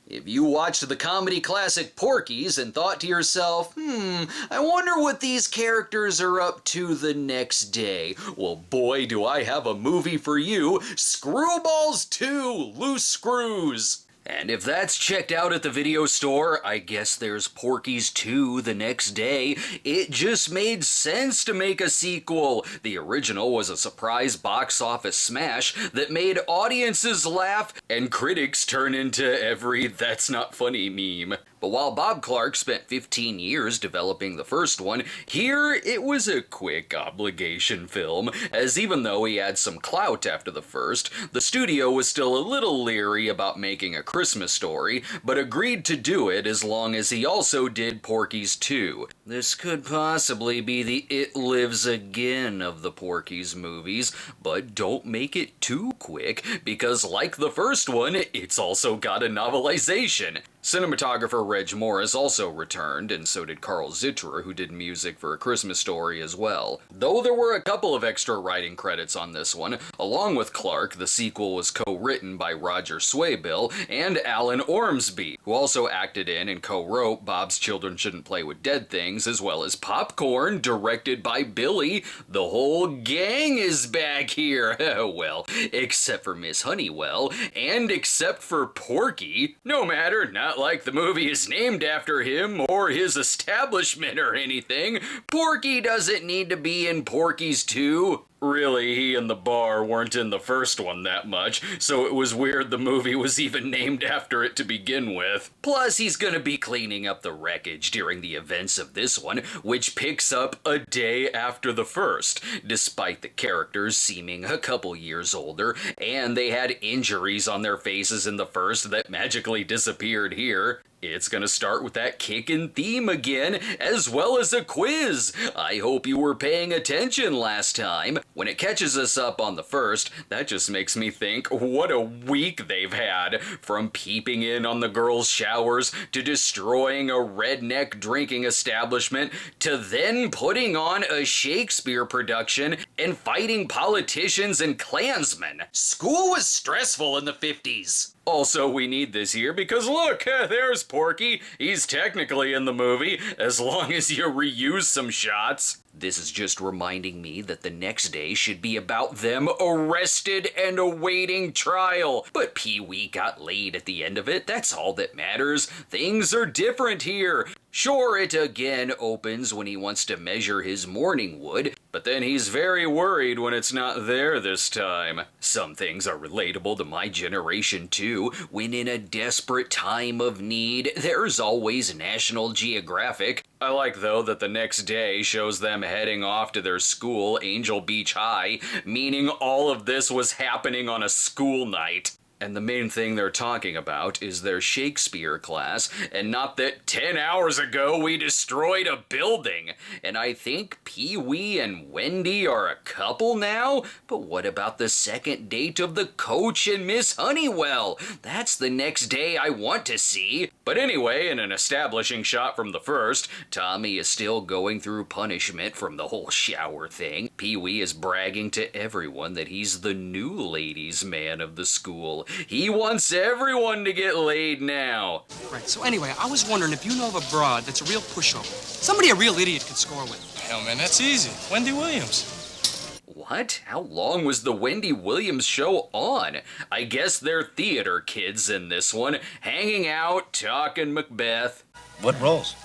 If you watched the comedy classic Porky's and thought to yourself, I wonder what these characters are up to the next day. Well, boy, do I have a movie for you. Screwballs 2: Loose Screws. And if that's checked out at the video store, I guess there's Porky's 2 the next day. It just made sense to make a sequel. The original was a surprise box office smash that made audiences laugh and critics turn into every "that's not funny" meme. But while Bob Clark spent 15 years developing the first one, here it was a quick obligation film, as even though he had some clout after the first, the studio was still a little leery about making a Christmas story, but agreed to do it as long as he also did Porky's 2. This could possibly be the It Lives Again of the Porky's movies, but don't make it too quick, because like the first one, it's also got a novelization. Cinematographer Reg Morris also returned, and so did Carl Zitra, who did music for A Christmas Story as well. Though there were a couple of extra writing credits on this one, along with Clark, the sequel was co-written by Roger Swaybill and Alan Ormsby, who also acted in and co-wrote Bob's Children Shouldn't Play with Dead Things, as well as Popcorn, directed by Billy. The whole gang is back here. Well, except for Miss Honeywell, and except for Porky. No matter, not like the movie is named after him or his establishment or anything. Porky doesn't need to be in Porky's 2. Really, he and the bar weren't in the first one that much, so it was weird the movie was even named after it to begin with. Plus, he's gonna be cleaning up the wreckage during the events of this one, which picks up a day after the first, despite the characters seeming a couple years older, and they had injuries on their faces in the first that magically disappeared here. It's gonna start with that kickin' theme again, as well as a quiz. I hope you were paying attention last time. When it catches us up on the first, that just makes me think what a week they've had. From peeping in on the girls' showers, to destroying a redneck drinking establishment, to then putting on a Shakespeare production and fighting politicians and Klansmen. School was stressful in the 50s. Also, we need this here because look, there's Porky. He's technically in the movie, as long as you reuse some shots. This is just reminding me that the next day should be about them arrested and awaiting trial. But Pee-wee got laid at the end of it, that's all that matters. Things are different here. Sure, it again opens when he wants to measure his morning wood, but then he's very worried when it's not there this time. Some things are relatable to my generation too. When in a desperate time of need, there's always National Geographic. I like, though, that the next day shows them heading off to their school, Angel Beach High, meaning all of this was happening on a school night. And the main thing they're talking about is their Shakespeare class, and not that 10 hours ago we destroyed a building. And I think Pee-wee and Wendy are a couple now? But what about the second date of the coach and Miss Honeywell? That's the next day I want to see. But anyway, in an establishing shot from the first, Tommy is still going through punishment from the whole shower thing. Pee-wee is bragging to everyone that he's the new ladies' man of the school. He wants everyone to get laid now. Right, so anyway, I was wondering if you know of a broad that's a real pushover. Somebody a real idiot could score with. Hell, man, that's easy. Wendy Williams. What? How long was the Wendy Williams show on? I guess they're theater kids in this one, hanging out, talking Macbeth. What roles?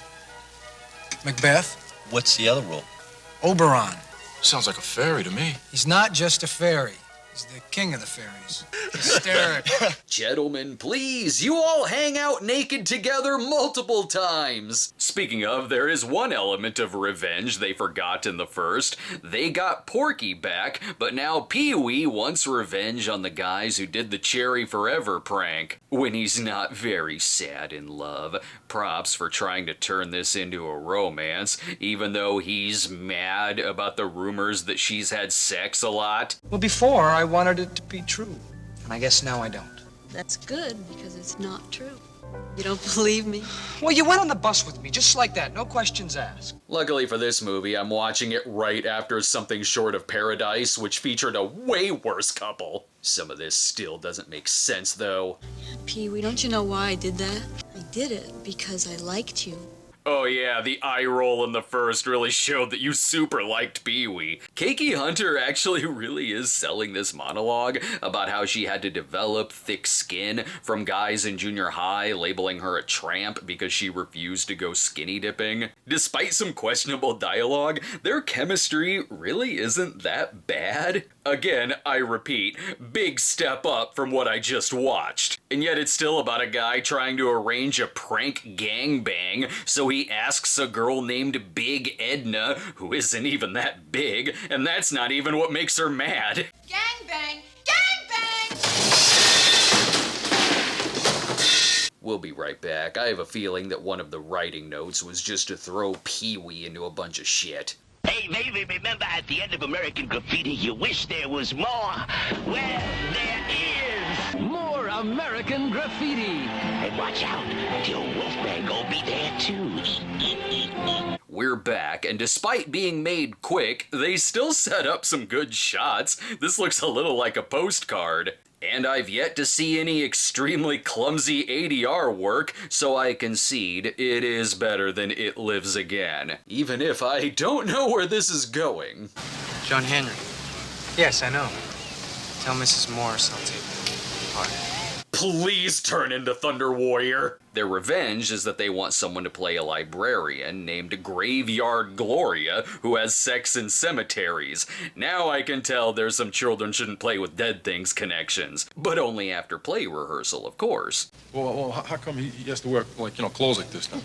Macbeth. What's the other role? Oberon. Sounds like a fairy to me. He's not just a fairy. He's the king of the fairies. Hysterical. Gentlemen, please, you all hang out naked together multiple times. Speaking of, there is one element of revenge they forgot in the first. They got Porky back, but now Pee-wee wants revenge on the guys who did the Cherry Forever prank. When he's not very sad in love. Props for trying to turn this into a romance, even though he's mad about the rumors that she's had sex a lot. Well, before I wanted it to be true. And I guess now I don't. That's good because it's not true. You don't believe me? Well, you went on the bus with me, just like that, no questions asked. Luckily for this movie, I'm watching it right after Something Short of Paradise, which featured a way worse couple. Some of this still doesn't make sense, though. Pee-wee, don't you know why I did that? I did it because I liked you. Oh yeah, the eye roll in the first really showed that you super liked Pee-wee. Keiki Hunter actually really is selling this monologue about how she had to develop thick skin from guys in junior high labeling her a tramp because she refused to go skinny dipping. Despite some questionable dialogue, their chemistry really isn't that bad. Again, I repeat, big step up from what I just watched. And yet it's still about a guy trying to arrange a prank gangbang, so he asks a girl named Big Edna, who isn't even that big, and that's not even what makes her mad. Gangbang! Gangbang! We'll be right back. I have a feeling that one of the writing notes was just to throw Pee-wee into a bunch of shit. Hey, baby, remember at the end of American Graffiti, you wish there was more? Well, there is more American Graffiti. And watch out, the old Wolfman gonna be there too. We're back, and despite being made quick, they still set up some good shots. This looks a little like a postcard. And I've yet to see any extremely clumsy ADR work, so I concede it is better than It Lives Again. Even if I don't know where this is going. John Henry. Yes, I know. Tell Mrs. Morris I'll take the part. Please turn into Thunder Warrior. Their revenge is that they want someone to play a librarian named Graveyard Gloria who has sex in cemeteries. Now I can tell there's some children shouldn't play with dead things connections, but only after play rehearsal, of course. Well, how come he has to wear, like, clothes like this now?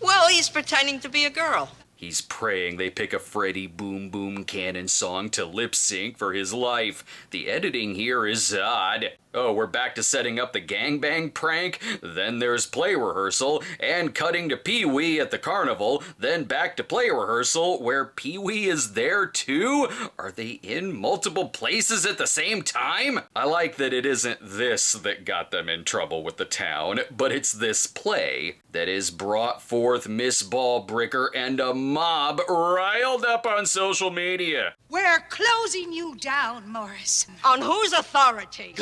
Well, he's pretending to be a girl. He's praying they pick a Freddie Boom Boom Cannon song to lip sync for his life. The editing here is odd. Oh, we're back to setting up the gangbang prank, then there's play rehearsal, and cutting to Pee-wee at the carnival, then back to play rehearsal where Pee-wee is there too? Are they in multiple places at the same time? I like that it isn't this that got them in trouble with the town, but it's this play that has brought forth Miss Ballbricker and a mob riled up on social media. We're closing you down, Morrison. On whose authority?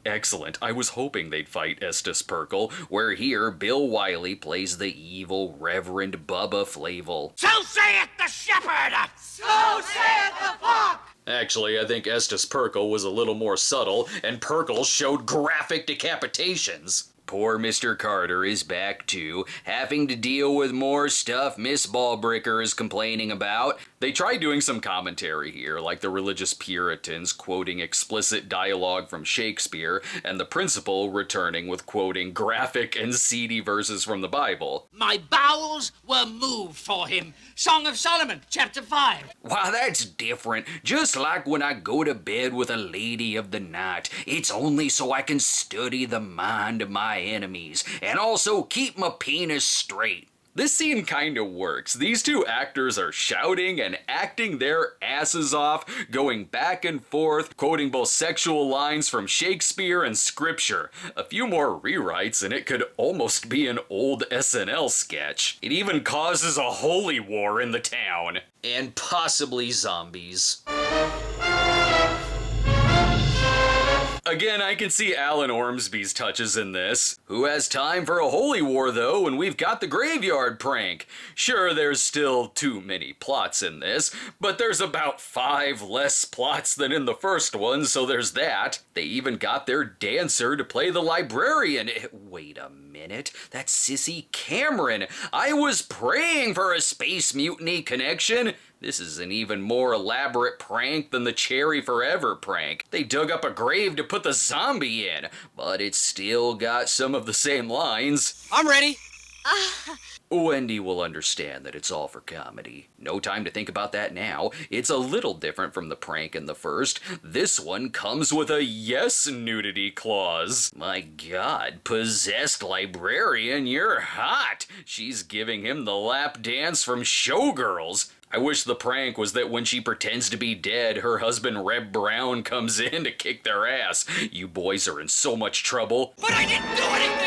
Excellent. I was hoping they'd fight Estes Perkle, where here Bill Wiley plays the evil Reverend Bubba Flavel. So saith the shepherd! So saith the flock! Actually, I think Estes Perkle was a little more subtle, and Perkle showed graphic decapitations. Poor Mr. Carter is back too, having to deal with more stuff Miss Ballbricker is complaining about. They tried doing some commentary here, like the religious Puritans quoting explicit dialogue from Shakespeare, and the principal returning with quoting graphic and seedy verses from the Bible. My bowels were moved for him. Song of Solomon, chapter 5. Wow, that's different. Just like when I go to bed with a lady of the night. It's only so I can study the mind of my enemies, and also keep my penis straight. This scene kinda works. These two actors are shouting and acting their asses off, going back and forth, quoting both sexual lines from Shakespeare and scripture. A few more rewrites and it could almost be an old SNL sketch. It even causes a holy war in the town. And possibly zombies. Again, I can see Alan Ormsby's touches in this. Who has time for a holy war, though, when we've got the graveyard prank? Sure, there's still too many plots in this, but there's about 5 less plots than in the first one, so there's that. They even got their dancer to play the librarian. Wait a minute, that's Sissy Cameron. I was praying for a Space Mutiny connection. This is an even more elaborate prank than the Cherry Forever prank. They dug up a grave to put the zombie in, but it's still got some of the same lines. I'm ready. Wendy will understand that it's all for comedy. No time to think about that now. It's a little different from the prank in the first. This one comes with a yes nudity clause. My God, possessed librarian, you're hot. She's giving him the lap dance from Showgirls. I wish the prank was that when she pretends to be dead, her husband Reb Brown comes in to kick their ass. You boys are in so much trouble. But I didn't do anything!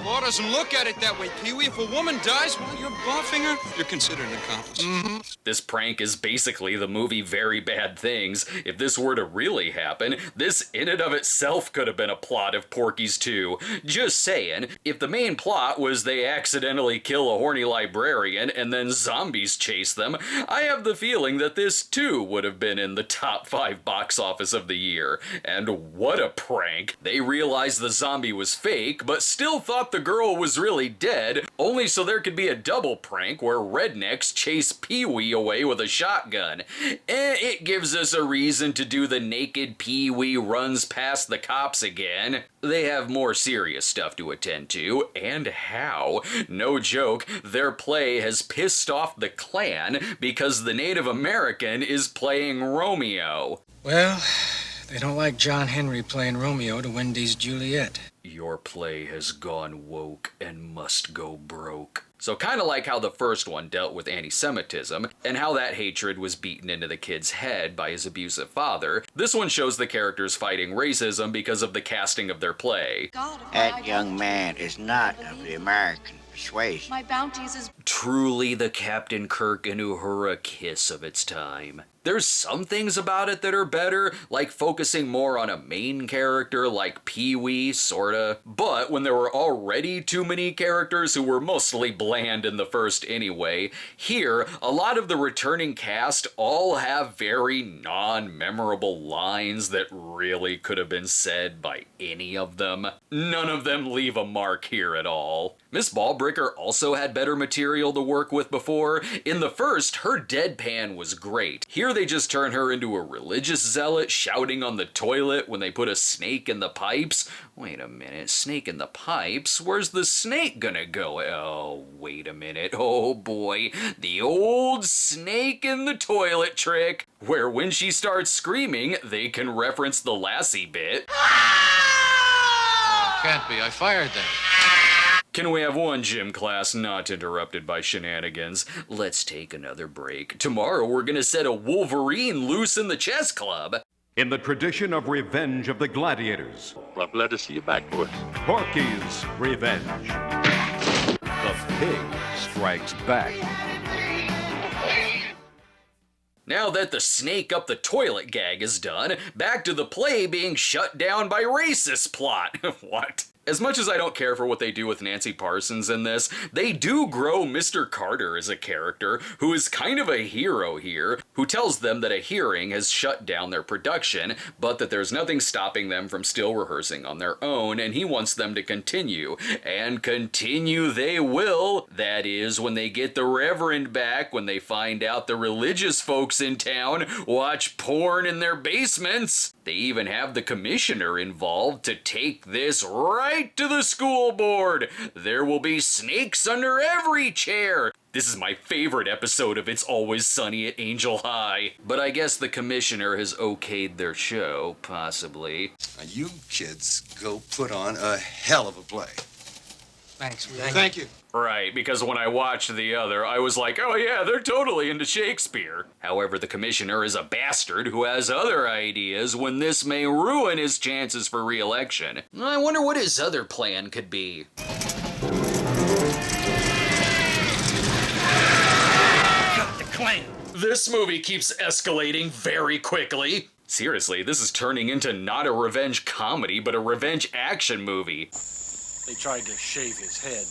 Law doesn't look at it that way, Pee-wee. If a woman dies while you're buffing her, you're considered an accomplice. This prank is basically the movie Very Bad Things. If this were to really happen, this in and of itself could have been a plot of Porky's 2. Just saying, if the main plot was they accidentally kill a horny librarian and then zombies chase them, I have the feeling that this too would have been in the top 5 box office of the year. And what a prank! They realized the zombie was fake, but still thought the girl was really dead, only so there could be a double prank where rednecks chase Pee-wee away with a shotgun. It gives us a reason to do the naked Pee-wee runs past the cops again. They have more serious stuff to attend to, and how. No joke, their play has pissed off the Klan because the Native American is playing Romeo. Well, they don't like John Henry playing Romeo to Wendy's Juliet. Your play has gone woke and must go broke. So kind of like how the first one dealt with anti-Semitism, and how that hatred was beaten into the kid's head by his abusive father, this one shows the characters fighting racism because of the casting of their play. That young man is not of the American persuasion. My bounties is Truly the Captain Kirk and Uhura kiss of its time. There's some things about it that are better, like focusing more on a main character like Pee-wee, sorta. But when there were already too many characters who were mostly bland in the first anyway, here, a lot of the returning cast all have very non-memorable lines that really could have been said by any of them. None of them leave a mark here at all. Miss Ballbricker also had better material to work with before. In the first, her deadpan was great. Here they just turn her into a religious zealot shouting on the toilet when they put a snake in the pipes. Wait a minute, snake in the pipes? Where's the snake gonna go? Oh, wait a minute. Oh boy, the old snake in the toilet trick, where when she starts screaming, they can reference the Lassie bit. Can't be. I fired them. Can we have one gym class not interrupted by shenanigans? Let's take another break. Tomorrow we're gonna set a Wolverine loose in the chess club. In the tradition of Revenge of the Gladiators, Well, I'm glad to see you back, boys. Porky's Revenge. The pig strikes back. Now that the snake up the toilet gag is done, back to the play being shut down by racist plot. What? As much as I don't care for what they do with Nancy Parsons in this, they do grow Mr. Carter as a character, who is kind of a hero here, who tells them that a hearing has shut down their production, but that there's nothing stopping them from still rehearsing on their own, and he wants them to continue. And continue they will. That is, when they get the Reverend back, when they find out the religious folks in town watch porn in their basements. They even have the commissioner involved to take this right to the school board. There will be snakes under every chair. This is my favorite episode of It's Always Sunny at Angel High. But I guess the commissioner has okayed their show, possibly. Now you kids go put on a hell of a play. Thanks. Thank you. Right, because when I watched the other, I was like, oh yeah, they're totally into Shakespeare. However, the commissioner is a bastard who has other ideas when this may ruin his chances for re-election. I wonder what his other plan could be. Got the Klan. This movie keeps escalating very quickly. Seriously, this is turning into not a revenge comedy, but a revenge action movie. They tried to shave his head.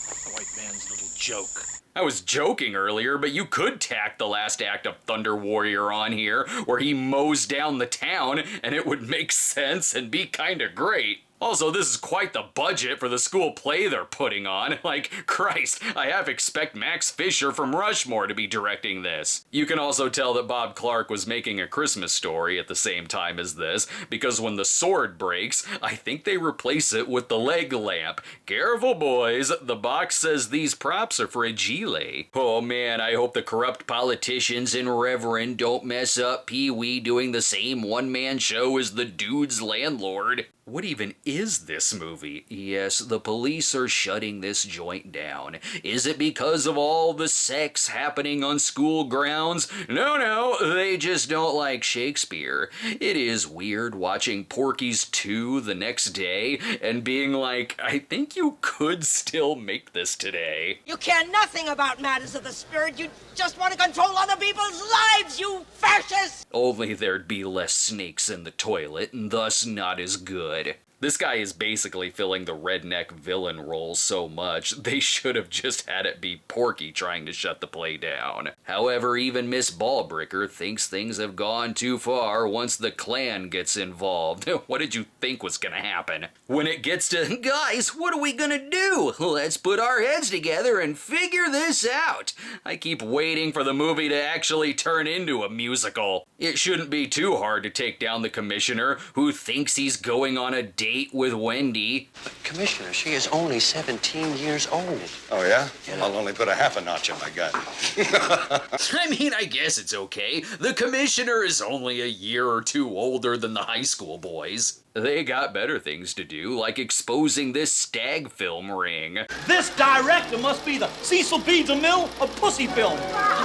The white man's little joke. I was joking earlier, but you could tack the last act of Thunder Warrior on here, where he mows down the town, and it would make sense and be kinda great. Also, this is quite the budget for the school play they're putting on. Like, Christ, I half expect Max Fisher from Rushmore to be directing this. You can also tell that Bob Clark was making A Christmas Story at the same time as this, because when the sword breaks, I think they replace it with the leg lamp. Careful, boys, the box says these props are fragile. Oh man, I hope the corrupt politicians and Reverend don't mess up Pee-wee doing the same one-man show as the dude's landlord. What even is this movie? Yes, the police are shutting this joint down. Is it because of all the sex happening on school grounds? No, they just don't like Shakespeare. It is weird watching Porky's 2 the next day and being like, I think you could still make this today. You care nothing about matters of the spirit. You just want to control other people's lives, you fascist! Only there'd be less snakes in the toilet and thus not as good. This guy is basically filling the redneck villain role so much, they should have just had it be Porky trying to shut the play down. However, even Miss Ballbricker thinks things have gone too far once the Klan gets involved. What did you think was gonna happen? When it gets to, guys, what are we gonna do? Let's put our heads together and figure this out. I keep waiting for the movie to actually turn into a musical. It shouldn't be too hard to take down the commissioner who thinks he's going on a date with Wendy. But Commissioner, she is only 17 years old. Oh, yeah? Well, I'll only put a half a notch in my gun. I mean, I guess it's okay. The commissioner is only a year or two older than the high school boys. They got better things to do, like exposing this stag film ring. This director must be the Cecil B. DeMille of pussy film.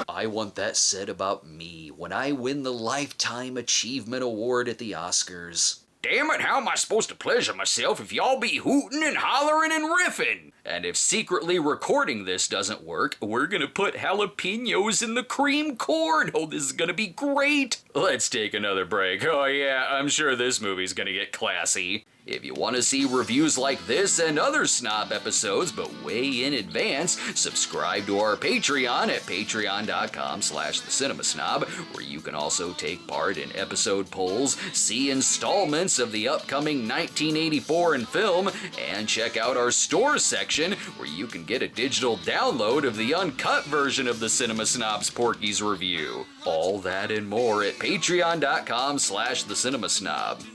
I want that said about me when I win the Lifetime Achievement Award at the Oscars. Damn it, how am I supposed to pleasure myself if y'all be hootin' and hollering and riffing? And if secretly recording this doesn't work, we're gonna put jalapenos in the cream corn. Oh, this is gonna be great. Let's take another break. Oh yeah, I'm sure this movie's gonna get classy. If you want to see reviews like this and other Snob episodes, but way in advance, subscribe to our Patreon at patreon.com/thecinemasnob, where you can also take part in episode polls, see installments of the upcoming 1984 in film, and check out our store section, where you can get a digital download of the uncut version of the Cinema Snob's Porky's review. All that and more at patreon.com/thecinemasnob.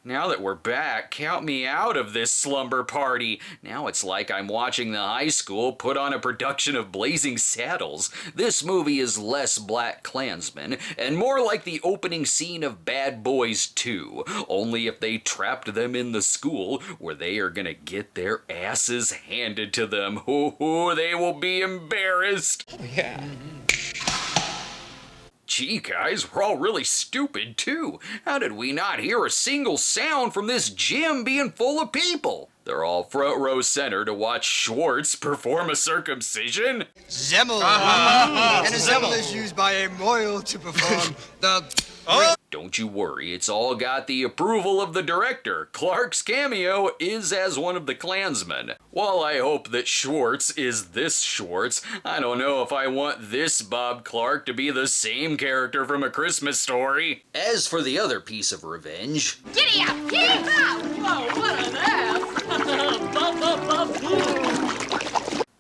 Now that we're back, count me out of this slumber party. Now it's like I'm watching the high school put on a production of Blazing Saddles. This movie is less Black Klansman and more like the opening scene of Bad Boys 2, only if they trapped them in the school where they are gonna get their asses handed to them. Oh, they will be embarrassed. Yeah. Gee, guys, we're all really stupid, too. How did we not hear a single sound from this gym being full of people? They're all front row center to watch Schwartz perform a circumcision. Zemmel. And a Zemmel is used by a Moyle to perform the... Don't you worry, it's all got the approval of the director. Clark's cameo is as one of the Klansmen. While I hope that Schwartz is this Schwartz, I don't know if I want this Bob Clark to be the same character from A Christmas Story. As for the other piece of revenge... Giddy up! Yeehaw! Whoa, what an ass!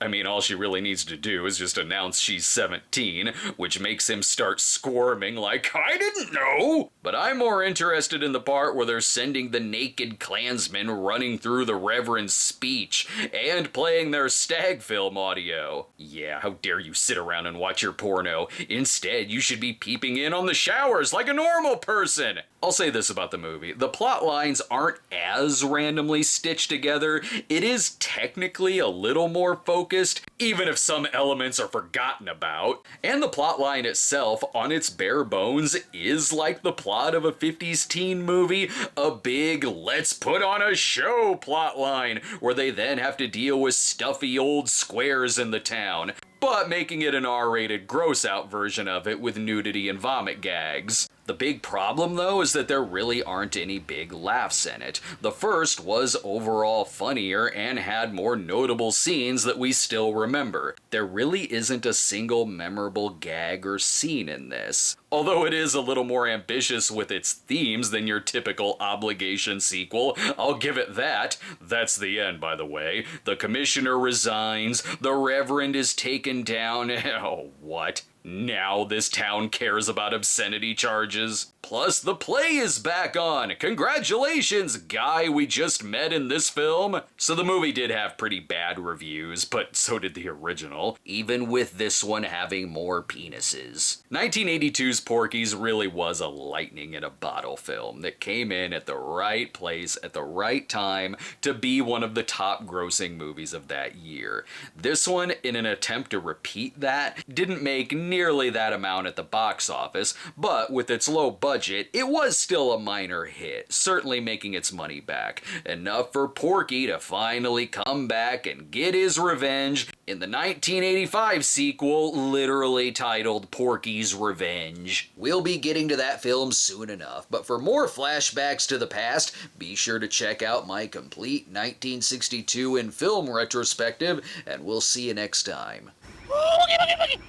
I mean, all she really needs to do is just announce she's 17, which makes him start squirming like, I didn't know! But I'm more interested in the part where they're sending the naked Klansmen running through the Reverend's speech and playing their stag film audio. Yeah, how dare you sit around and watch your porno. Instead, you should be peeping in on the showers like a normal person. I'll say this about the movie. The plot lines aren't as randomly stitched together. It is technically a little more focused, even if some elements are forgotten about. And the plot line itself, on its bare bones, is like the plot of a 50s teen movie, a big let's put on a show plot line, where they then have to deal with stuffy old squares in the town, but making it an R-rated gross-out version of it with nudity and vomit gags. The big problem, though, is that there really aren't any big laughs in it. The first was overall funnier and had more notable scenes that we still remember. There really isn't a single memorable gag or scene in this. Although it is a little more ambitious with its themes than your typical obligation sequel, I'll give it that. That's the end, by the way. The commissioner resigns, the Reverend is taken down. Oh, what? Now this town cares about obscenity charges. Plus, the play is back on. Congratulations, guy we just met in this film. So the movie did have pretty bad reviews, but so did the original, even with this one having more penises. 1982's Porky's really was a lightning in a bottle film that came in at the right place at the right time to be one of the top grossing movies of that year. This one, in an attempt to repeat that, didn't make nearly that amount at the box office, but with its low budget, it was still a minor hit, certainly making its money back. Enough for Porky to finally come back and get his revenge in the 1985 sequel, literally titled Porky's Revenge. We'll be getting to that film soon enough, but for more flashbacks to the past, be sure to check out my complete 1962 in film retrospective, and we'll see you next time. Boogie, boogie, boogie.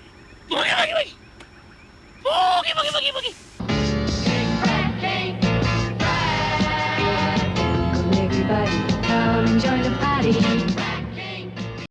Boogie, boogie, boogie. Boogie, boogie, boogie, boogie.